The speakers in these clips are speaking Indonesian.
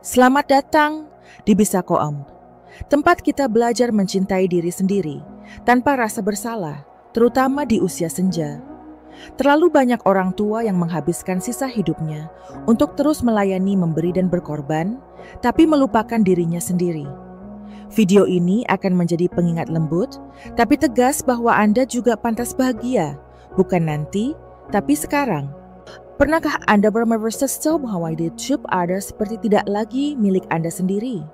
Selamat datang di Bisa Koam, tempat kita belajar mencintai diri sendiri tanpa rasa bersalah, terutama di usia senja. Terlalu banyak orang tua yang menghabiskan sisa hidupnya untuk terus melayani, memberi dan berkorban, tapi melupakan dirinya sendiri. Video ini akan menjadi pengingat lembut, tapi tegas bahwa Anda juga pantas bahagia, bukan nanti, tapi sekarang. Pernahkah Anda merasa bahwa hidup Anda seperti tidak lagi milik Anda sendiri?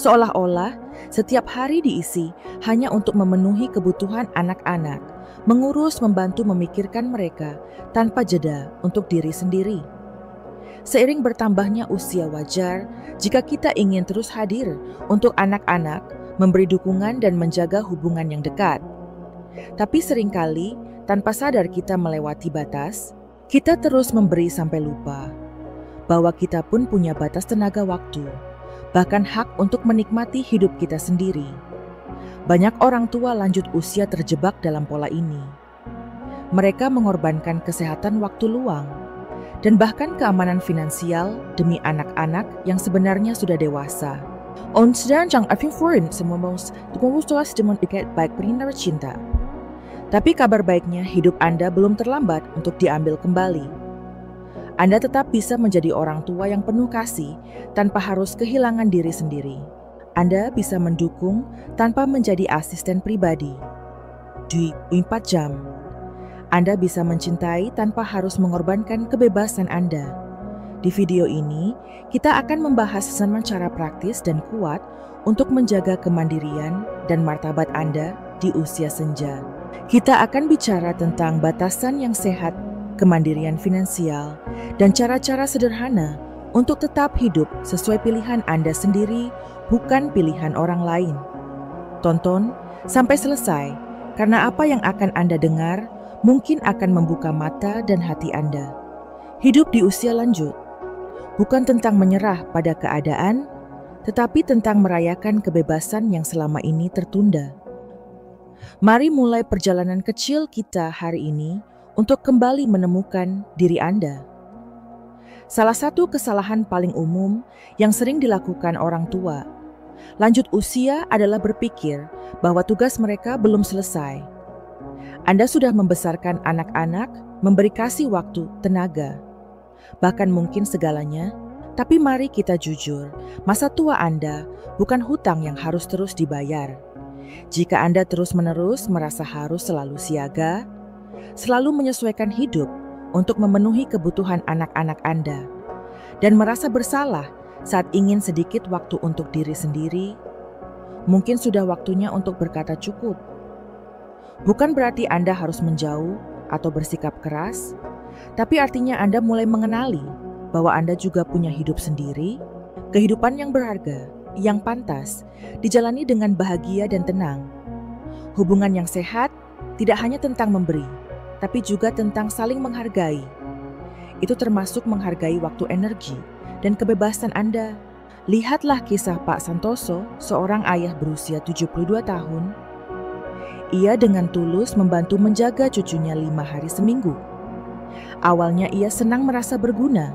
Seolah-olah setiap hari diisi hanya untuk memenuhi kebutuhan anak-anak, mengurus, membantu, memikirkan mereka tanpa jeda untuk diri sendiri. Seiring bertambahnya usia, wajar jika kita ingin terus hadir untuk anak-anak, memberi dukungan dan menjaga hubungan yang dekat. Tapi seringkali tanpa sadar kita melewati batas. Kita terus memberi sampai lupa bahwa kita pun punya batas tenaga waktu, bahkan hak untuk menikmati hidup kita sendiri. Banyak orang tua lanjut usia terjebak dalam pola ini. Mereka mengorbankan kesehatan, waktu luang, dan bahkan keamanan finansial demi anak-anak yang sebenarnya sudah dewasa. Baik berinar cinta. Tapi kabar baiknya, hidup Anda belum terlambat untuk diambil kembali. Anda tetap bisa menjadi orang tua yang penuh kasih tanpa harus kehilangan diri sendiri. Anda bisa mendukung tanpa menjadi asisten pribadi. Di 4 jam, Anda bisa mencintai tanpa harus mengorbankan kebebasan Anda. Di video ini, kita akan membahas cara praktis dan kuat untuk menjaga kemandirian dan martabat Anda di usia senja. Kita akan bicara tentang batasan yang sehat, kemandirian finansial, dan cara-cara sederhana untuk tetap hidup sesuai pilihan Anda sendiri, bukan pilihan orang lain. Tonton sampai selesai, karena apa yang akan Anda dengar mungkin akan membuka mata dan hati Anda. Hidup di usia lanjut bukan tentang menyerah pada keadaan, tetapi tentang merayakan kebebasan yang selama ini tertunda. Mari mulai perjalanan kecil kita hari ini untuk kembali menemukan diri Anda. Salah satu kesalahan paling umum yang sering dilakukan orang tua lanjut usia adalah berpikir bahwa tugas mereka belum selesai. Anda sudah membesarkan anak-anak, memberi kasih waktu, tenaga, bahkan mungkin segalanya. Tapi mari kita jujur, masa tua Anda bukan hutang yang harus terus dibayar. Jika Anda terus-menerus merasa harus selalu siaga, selalu menyesuaikan hidup untuk memenuhi kebutuhan anak-anak Anda, dan merasa bersalah saat ingin sedikit waktu untuk diri sendiri, mungkin sudah waktunya untuk berkata cukup. Bukan berarti Anda harus menjauh atau bersikap keras, tapi artinya Anda mulai mengenali bahwa Anda juga punya hidup sendiri, kehidupan yang berharga, yang pantas dijalani dengan bahagia dan tenang. Hubungan yang sehat tidak hanya tentang memberi, tapi juga tentang saling menghargai. Itu termasuk menghargai waktu, energi, dan kebebasan Anda. Lihatlah kisah Pak Santoso, seorang ayah berusia 72 tahun. Ia dengan tulus membantu menjaga cucunya 5 hari seminggu. Awalnya ia senang merasa berguna,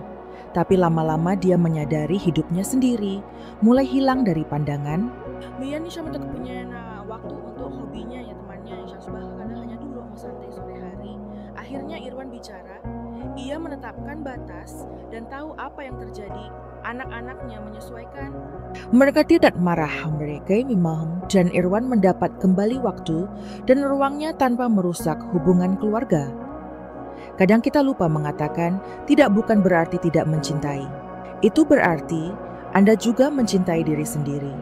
tapi lama-lama dia menyadari hidupnya sendiri mulai hilang dari pandangan. Mia nih sama punya waktu untuk hobinya ya temannya, karena hanya dulu mau santai sore hari. Akhirnya Irwan bicara, ia menetapkan batas dan tahu apa yang terjadi. Anak-anaknya menyesuaikan. Mereka tidak marah, mereka memaham, dan Irwan mendapat kembali waktu dan ruangnya tanpa merusak hubungan keluarga. Kadang kita lupa mengatakan tidak bukan berarti tidak mencintai. Itu berarti Anda juga mencintai diri sendiri.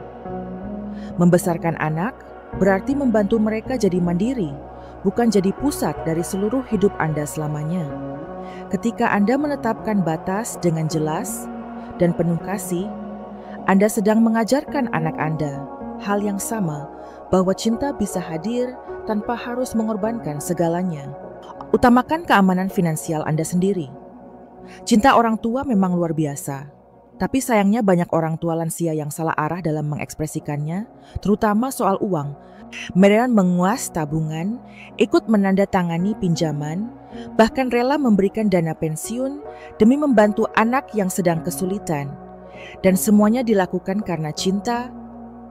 Membesarkan anak berarti membantu mereka jadi mandiri, bukan jadi pusat dari seluruh hidup Anda selamanya. Ketika Anda menetapkan batas dengan jelas dan penuh kasih, Anda sedang mengajarkan anak Anda hal yang sama, bahwa cinta bisa hadir tanpa harus mengorbankan segalanya. Utamakan keamanan finansial Anda sendiri. Cinta orang tua memang luar biasa, tapi sayangnya banyak orang tua lansia yang salah arah dalam mengekspresikannya, terutama soal uang. Mereka menguas tabungan, ikut menandatangani pinjaman, bahkan rela memberikan dana pensiun demi membantu anak yang sedang kesulitan. Dan semuanya dilakukan karena cinta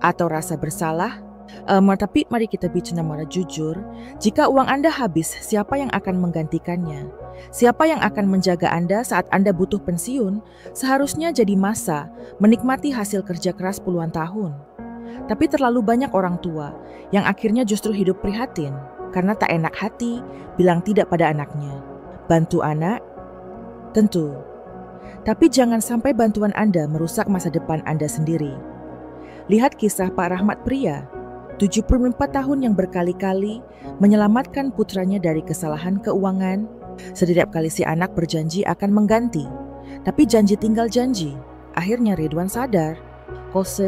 atau rasa bersalah. Tapi mari kita bicara secara jujur, jika uang Anda habis, siapa yang akan menggantikannya? Siapa yang akan menjaga Anda saat Anda butuh pensiun? Seharusnya jadi masa, menikmati hasil kerja keras puluhan tahun. Tapi terlalu banyak orang tua yang akhirnya justru hidup prihatin karena tak enak hati bilang tidak pada anaknya. Bantu anak? Tentu. Tapi jangan sampai bantuan Anda merusak masa depan Anda sendiri. Lihat kisah Pak Rahmat Pria, 74 tahun yang berkali-kali menyelamatkan putranya dari kesalahan keuangan. Setiap kali si anak berjanji akan mengganti, tapi janji tinggal janji. Akhirnya Ridwan sadar,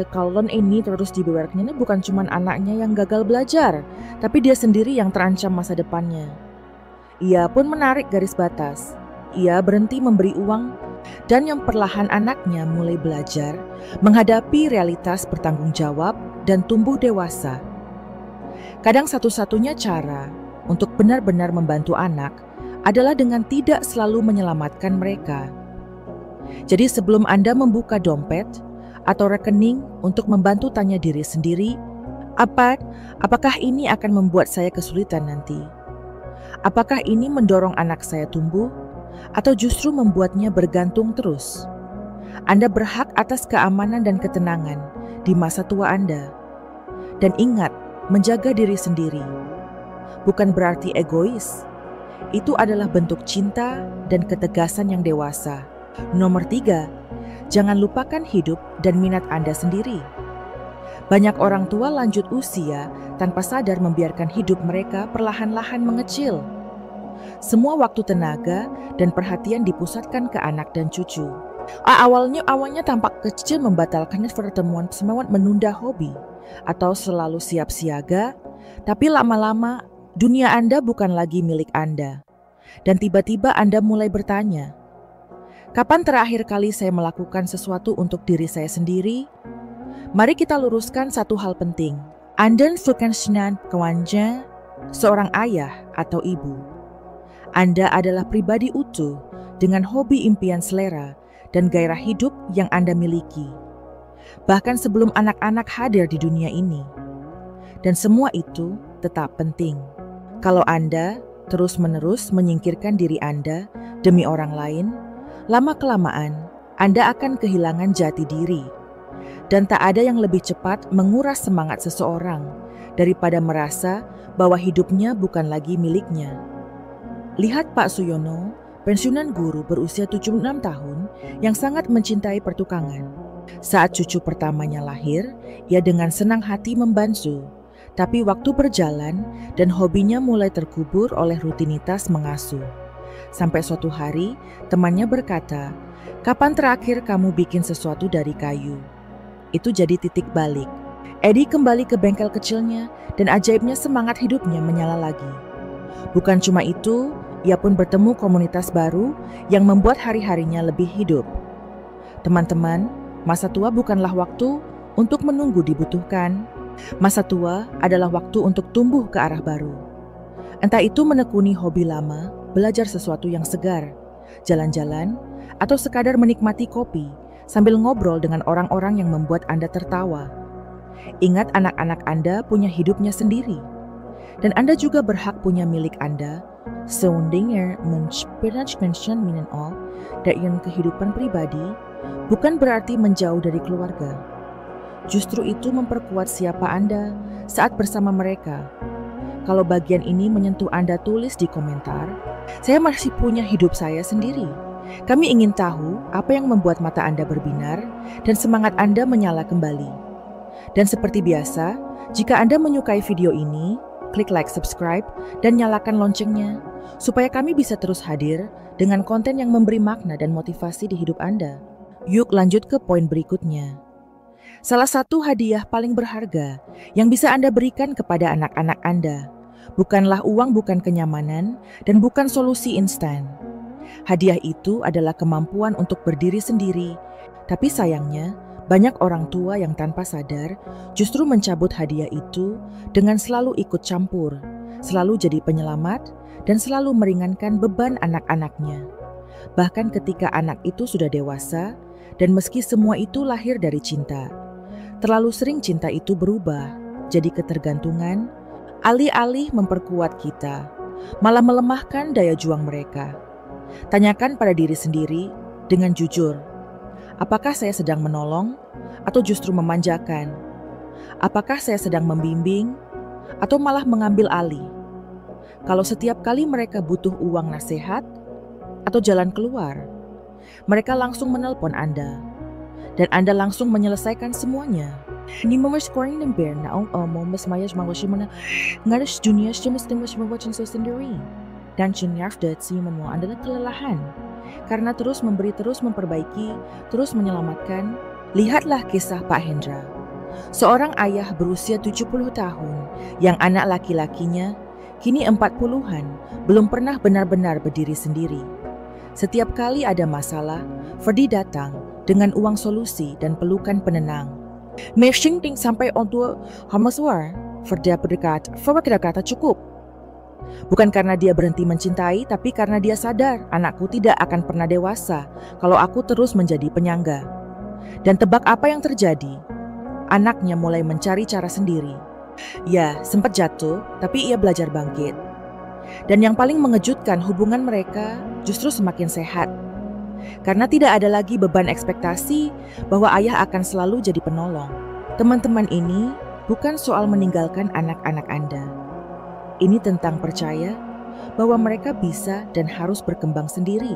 kalau ini terus dibiarkannya bukan cuma anaknya yang gagal belajar, tapi dia sendiri yang terancam masa depannya. Ia pun menarik garis batas. Ia berhenti memberi uang, dan yang perlahan anaknya mulai belajar menghadapi realitas bertanggung jawab dan tumbuh dewasa. Kadang satu-satunya cara untuk benar-benar membantu anak adalah dengan tidak selalu menyelamatkan mereka. Jadi sebelum Anda membuka dompet atau rekening untuk membantu tanya diri sendiri, apakah ini akan membuat saya kesulitan nanti? Apakah ini mendorong anak saya tumbuh atau justru membuatnya bergantung terus? Anda berhak atas keamanan dan ketenangan di masa tua Anda. Dan ingat, menjaga diri sendiri bukan berarti egois. Itu adalah bentuk cinta dan ketegasan yang dewasa. Nomor 3, jangan lupakan hidup dan minat Anda sendiri. Banyak orang tua lanjut usia tanpa sadar membiarkan hidup mereka perlahan-lahan mengecil. Semua waktu, tenaga, dan perhatian dipusatkan ke anak dan cucu. Awalnya tampak kecil membatalkan pertemuan semangat menunda hobi atau selalu siap siaga, tapi lama-lama dunia Anda bukan lagi milik Anda. Dan tiba-tiba Anda mulai bertanya, kapan terakhir kali saya melakukan sesuatu untuk diri saya sendiri? Mari kita luruskan satu hal penting. Anda bukan kewanja seorang ayah atau ibu. Anda adalah pribadi utuh dengan hobi, impian, selera, dan gairah hidup yang Anda miliki. Bahkan sebelum anak-anak hadir di dunia ini. Dan semua itu tetap penting. Kalau Anda terus-menerus menyingkirkan diri Anda demi orang lain, lama-kelamaan Anda akan kehilangan jati diri. Dan tak ada yang lebih cepat menguras semangat seseorang daripada merasa bahwa hidupnya bukan lagi miliknya. Lihat Pak Suyono, pensiunan guru berusia 76 tahun yang sangat mencintai pertukangan. Saat cucu pertamanya lahir, ia dengan senang hati membantu. Tapi waktu berjalan dan hobinya mulai terkubur oleh rutinitas mengasuh. Sampai suatu hari, temannya berkata, "Kapan terakhir kamu bikin sesuatu dari kayu?" Itu jadi titik balik. Edi kembali ke bengkel kecilnya dan ajaibnya semangat hidupnya menyala lagi. Bukan cuma itu, ia pun bertemu komunitas baru yang membuat hari-harinya lebih hidup. Teman-teman, masa tua bukanlah waktu untuk menunggu dibutuhkan. Masa tua adalah waktu untuk tumbuh ke arah baru. Entah itu menekuni hobi lama, belajar sesuatu yang segar, jalan-jalan, atau sekadar menikmati kopi sambil ngobrol dengan orang-orang yang membuat Anda tertawa. Ingat, anak-anak Anda punya hidupnya sendiri. Dan Anda juga berhak punya milik Anda. Seundingnya menspirasikan minen all dan kehidupan pribadi bukan berarti menjauh dari keluarga. Justru itu memperkuat siapa Anda saat bersama mereka. Kalau bagian ini menyentuh Anda, tulis di komentar. Saya masih punya hidup saya sendiri. Kami ingin tahu apa yang membuat mata Anda berbinar dan semangat Anda menyala kembali. Dan seperti biasa, jika Anda menyukai video ini, klik like, subscribe, dan nyalakan loncengnya supaya kami bisa terus hadir dengan konten yang memberi makna dan motivasi di hidup Anda. Yuk lanjut ke poin berikutnya. Salah satu hadiah paling berharga yang bisa Anda berikan kepada anak-anak Anda bukanlah uang, bukan kenyamanan, dan bukan solusi instan. Hadiah itu adalah kemampuan untuk berdiri sendiri, tapi sayangnya banyak orang tua yang tanpa sadar justru mencabut hadiah itu dengan selalu ikut campur, selalu jadi penyelamat, dan selalu meringankan beban anak-anaknya. Bahkan ketika anak itu sudah dewasa Dan meski semua itu lahir dari cinta, terlalu sering cinta itu berubah jadi ketergantungan, alih-alih memperkuat kita, malah melemahkan daya juang mereka. Tanyakan pada diri sendiri dengan jujur, apakah saya sedang menolong atau justru memanjakan? Apakah saya sedang membimbing atau malah mengambil alih? Kalau setiap kali mereka butuh uang nasihat atau jalan keluar, mereka langsung menelpon Anda, dan Anda langsung menyelesaikan semuanya. Ni mama scoring ng bear na mas mayas mga mana ngaras dunia mas mawacin sa sendiri. Dan chinyarfdet siman mo Anda kelelahan karena terus memberi, terus memperbaiki, terus menyelamatkan. Lihatlah kisah Pak Hendra, seorang ayah berusia 70 tahun yang anak laki-lakinya kini 40-an belum pernah benar-benar berdiri sendiri. Setiap kali ada masalah, Ferdi datang dengan uang solusi dan pelukan penenang. Meshing ting sampai onto hamaswar, Ferdi berdekat, Ferdi kata cukup. Bukan karena dia berhenti mencintai, tapi karena dia sadar anakku tidak akan pernah dewasa kalau aku terus menjadi penyangga. Dan tebak apa yang terjadi? Anaknya mulai mencari cara sendiri. Ya, sempat jatuh, tapi ia belajar bangkit. Dan yang paling mengejutkan, hubungan mereka justru semakin sehat. Karena tidak ada lagi beban ekspektasi bahwa ayah akan selalu jadi penolong. Teman-teman, ini bukan soal meninggalkan anak-anak Anda. Ini tentang percaya bahwa mereka bisa dan harus berkembang sendiri.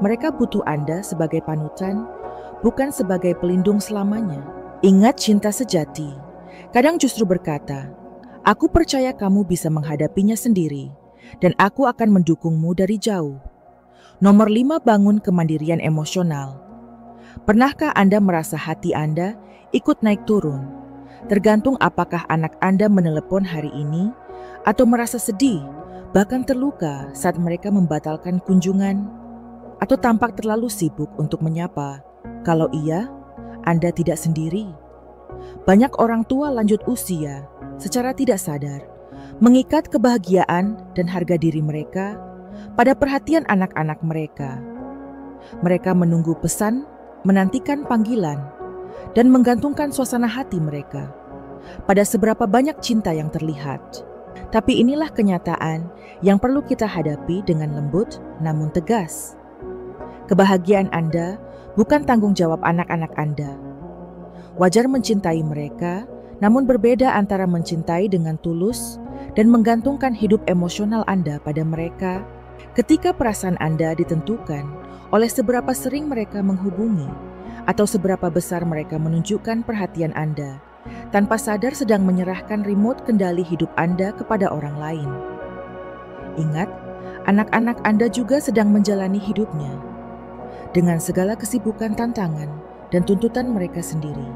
Mereka butuh Anda sebagai panutan, bukan sebagai pelindung selamanya. Ingat, cinta sejati kadang justru berkata, aku percaya kamu bisa menghadapinya sendiri, dan aku akan mendukungmu dari jauh. Nomor 5, bangun kemandirian emosional. Pernahkah Anda merasa hati Anda ikut naik turun? Tergantung apakah anak Anda menelepon hari ini, atau merasa sedih, bahkan terluka saat mereka membatalkan kunjungan, atau tampak terlalu sibuk untuk menyapa. Kalau iya, Anda tidak sendiri. Banyak orang tua lanjut usia secara tidak sadar mengikat kebahagiaan dan harga diri mereka pada perhatian anak-anak mereka. Mereka menunggu pesan, menantikan panggilan, dan menggantungkan suasana hati mereka pada seberapa banyak cinta yang terlihat. Tapi inilah kenyataan yang perlu kita hadapi dengan lembut namun tegas. Kebahagiaan Anda bukan tanggung jawab anak-anak Anda. Wajar mencintai mereka, namun berbeda antara mencintai dengan tulus dan menggantungkan hidup emosional Anda pada mereka. Ketika perasaan Anda ditentukan oleh seberapa sering mereka menghubungi atau seberapa besar mereka menunjukkan perhatian Anda, tanpa sadar sedang menyerahkan remote kendali hidup Anda kepada orang lain. Ingat, anak-anak Anda juga sedang menjalani hidupnya dengan segala kesibukan, tantangan, dan tuntutan mereka sendiri.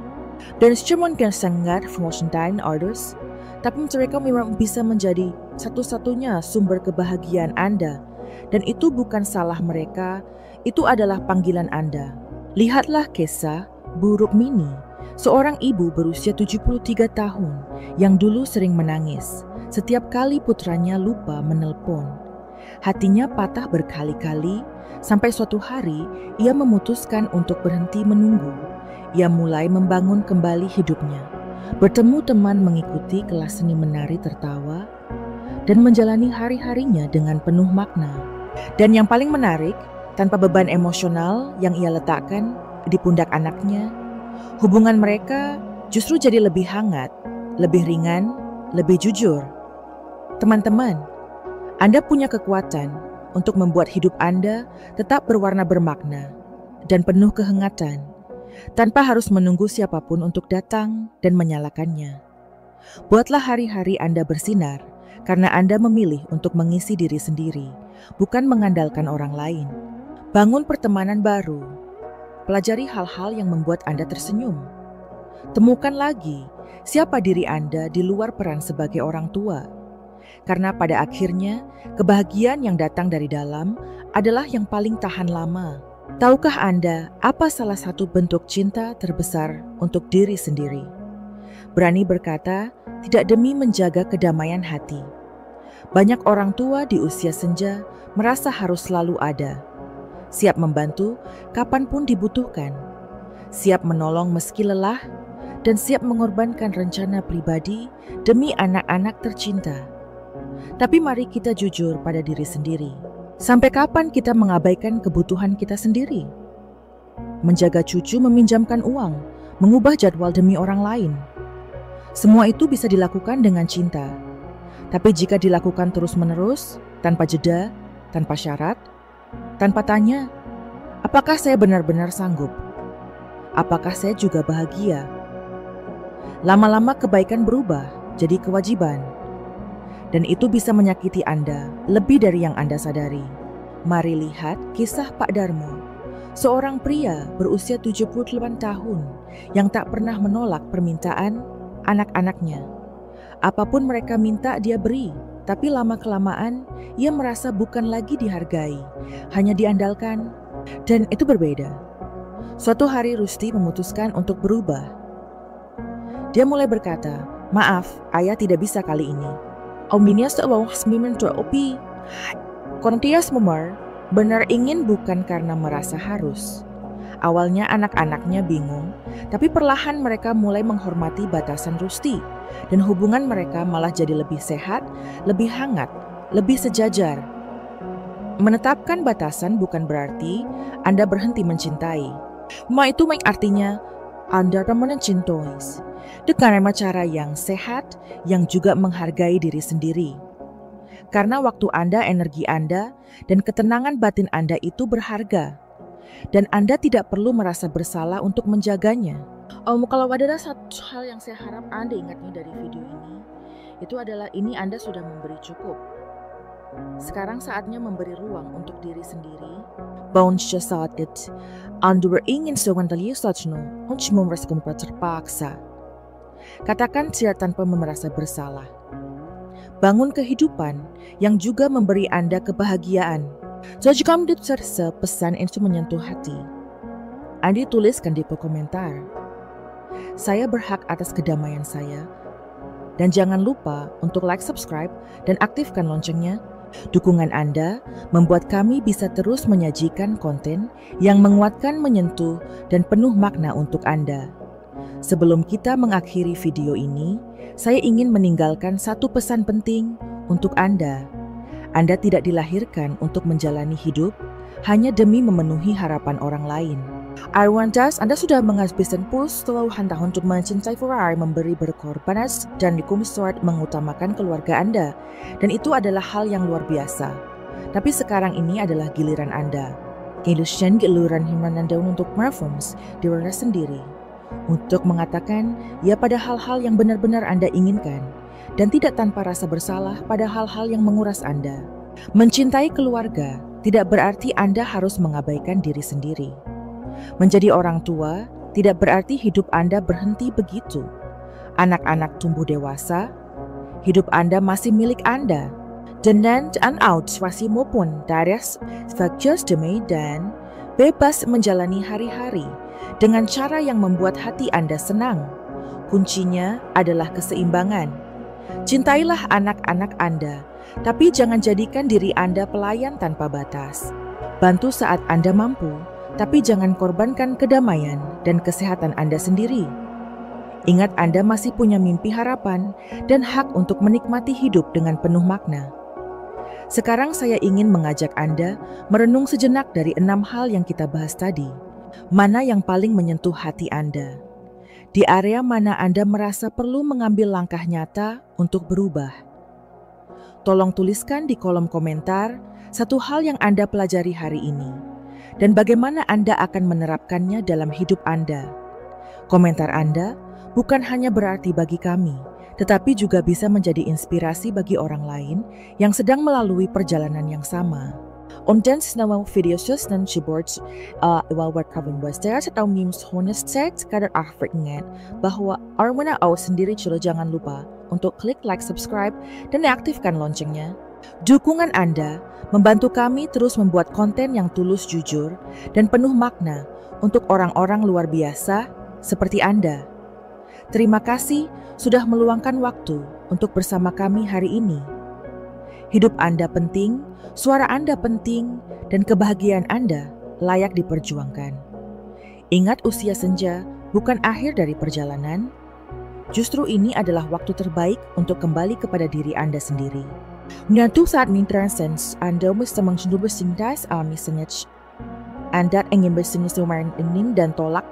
Dan cuman kan sangat mencintai others, tapi mereka memang bisa menjadi satu-satunya sumber kebahagiaan Anda. Dan itu bukan salah mereka, itu adalah panggilan Anda. Lihatlah kisah Bu Rukmini, seorang ibu berusia 73 tahun yang dulu sering menangis setiap kali putranya lupa menelpon. Hatinya patah berkali-kali, sampai suatu hari ia memutuskan untuk berhenti menunggu. Ia mulai membangun kembali hidupnya, bertemu teman, mengikuti kelas seni menari, tertawa, dan menjalani hari-harinya dengan penuh makna. Dan yang paling menarik, tanpa beban emosional yang ia letakkan di pundak anaknya, hubungan mereka justru jadi lebih hangat, lebih ringan, lebih jujur. Teman-teman, Anda punya kekuatan untuk membuat hidup Anda tetap berwarna, bermakna, dan penuh kehangatan, tanpa harus menunggu siapapun untuk datang dan menyalakannya. Buatlah hari-hari Anda bersinar, karena Anda memilih untuk mengisi diri sendiri, bukan mengandalkan orang lain. Bangun pertemanan baru. Pelajari hal-hal yang membuat Anda tersenyum. Temukan lagi siapa diri Anda di luar peran sebagai orang tua. Karena pada akhirnya, kebahagiaan yang datang dari dalam adalah yang paling tahan lama. Tahukah Anda apa salah satu bentuk cinta terbesar untuk diri sendiri? Berani berkata tidak demi menjaga kedamaian hati. Banyak orang tua di usia senja merasa harus selalu ada. siap membantu kapanpun dibutuhkan, siap menolong meski lelah, dan siap mengorbankan rencana pribadi demi anak-anak tercinta. Tapi mari kita jujur pada diri sendiri. Sampai kapan kita mengabaikan kebutuhan kita sendiri? Menjaga cucu meminjamkan uang, mengubah jadwal demi orang lain. Semua itu bisa dilakukan dengan cinta. Tapi jika dilakukan terus-menerus, tanpa jeda, tanpa syarat, tanpa tanya, apakah saya benar-benar sanggup? Apakah saya juga bahagia? Lama-lama kebaikan berubah jadi kewajiban. Dan itu bisa menyakiti Anda lebih dari yang Anda sadari. Mari lihat kisah Pak Darmo, seorang pria berusia 78 tahun yang tak pernah menolak permintaan anak-anaknya. Apapun mereka minta dia beri, tapi lama-kelamaan ia merasa bukan lagi dihargai, hanya diandalkan, dan itu berbeda. Suatu hari Rusty memutuskan untuk berubah. Dia mulai berkata, "Maaf, ayah tidak bisa kali ini. Omnias opi. Kontias memar, benar ingin bukan karena merasa harus." Awalnya anak-anaknya bingung, tapi perlahan mereka mulai menghormati batasan Rusty, dan hubungan mereka malah jadi lebih sehat, lebih hangat, lebih sejajar. Menetapkan batasan bukan berarti Anda berhenti mencintai. Itu artinya Anda mencintai dengan cara yang sehat, yang juga menghargai diri sendiri. Karena waktu Anda, energi Anda, dan ketenangan batin Anda itu berharga. Dan Anda tidak perlu merasa bersalah untuk menjaganya. Kalau ada satu hal yang saya harap Anda ingat nih dari video ini, itu adalah ini Anda sudah memberi cukup. Sekarang saatnya memberi ruang untuk diri sendiri. Bounce saat it. Anda ingin sewandali sajno, untuk memerasakan terpaksa. Katakan tidak tanpa merasa bersalah. Bangun kehidupan yang juga memberi Anda kebahagiaan. Jika kamu terserah pesan itu menyentuh hati, Anda tuliskan di komentar. Saya berhak atas kedamaian saya. Dan jangan lupa untuk like, subscribe, dan aktifkan loncengnya. Dukungan Anda membuat kami bisa terus menyajikan konten yang menguatkan, menyentuh, dan penuh makna untuk Anda. Sebelum kita mengakhiri video ini, saya ingin meninggalkan satu pesan penting untuk Anda. Anda tidak dilahirkan untuk menjalani hidup hanya demi memenuhi harapan orang lain. Anda sudah menghabiskan puluhan tahun untuk mencintai Ferrari, memberi berkorban, dan dikumisort mengutamakan keluarga Anda. Dan itu adalah hal yang luar biasa. Tapi sekarang ini adalah giliran Anda. Giliran Anda untuk performs diri sendiri. Untuk mengatakan ya pada hal-hal yang benar-benar Anda inginkan. Dan tidak tanpa rasa bersalah pada hal-hal yang menguras Anda. Mencintai keluarga tidak berarti Anda harus mengabaikan diri sendiri. Menjadi orang tua tidak berarti hidup Anda berhenti begitu. Anak-anak tumbuh dewasa, hidup Anda masih milik Anda. Dan out masih maupun dares fakir demi dan bebas menjalani hari-hari dengan cara yang membuat hati Anda senang. Kuncinya adalah keseimbangan. Cintailah anak-anak Anda, tapi jangan jadikan diri Anda pelayan tanpa batas. Bantu saat Anda mampu, tapi jangan korbankan kedamaian dan kesehatan Anda sendiri. Ingat Anda masih punya mimpi, harapan, dan hak untuk menikmati hidup dengan penuh makna. Sekarang saya ingin mengajak Anda merenung sejenak dari 6 hal yang kita bahas tadi. Mana yang paling menyentuh hati Anda? Di area mana Anda merasa perlu mengambil langkah nyata untuk berubah? Tolong tuliskan di kolom komentar satu hal yang Anda pelajari hari ini dan bagaimana Anda akan menerapkannya dalam hidup Anda. Komentar Anda bukan hanya berarti bagi kami, tetapi juga bisa menjadi inspirasi bagi orang lain yang sedang melalui perjalanan yang sama. Dan nama video dan keyboards while covering was there atau memes honest set kadar ingat bahwa Arwana O sendiri jangan lupa untuk klik like, subscribe, dan aktifkan loncengnya. Dukungan Anda membantu kami terus membuat konten yang tulus, jujur, dan penuh makna untuk orang-orang luar biasa seperti Anda. Terima kasih sudah meluangkan waktu untuk bersama kami hari ini. Hidup Anda penting, suara Anda penting, dan kebahagiaan Anda layak diperjuangkan. Ingat, usia senja bukan akhir dari perjalanan. Justru ini adalah waktu terbaik untuk kembali kepada diri Anda sendiri. Menyentuh saat mintrasens, Anda mesti menjumpai misalnya Anda ingin bersenis ening dan tolak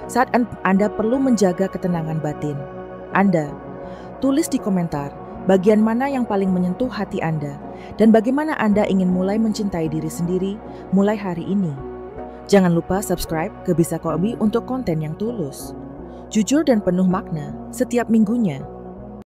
saat Anda perlu menjaga ketenangan batin. Anda, tulis di komentar bagian mana yang paling menyentuh hati Anda dan bagaimana Anda ingin mulai mencintai diri sendiri mulai hari ini. Jangan lupa subscribe ke Bisa Kobi untuk konten yang tulus, jujur dan penuh makna setiap minggunya.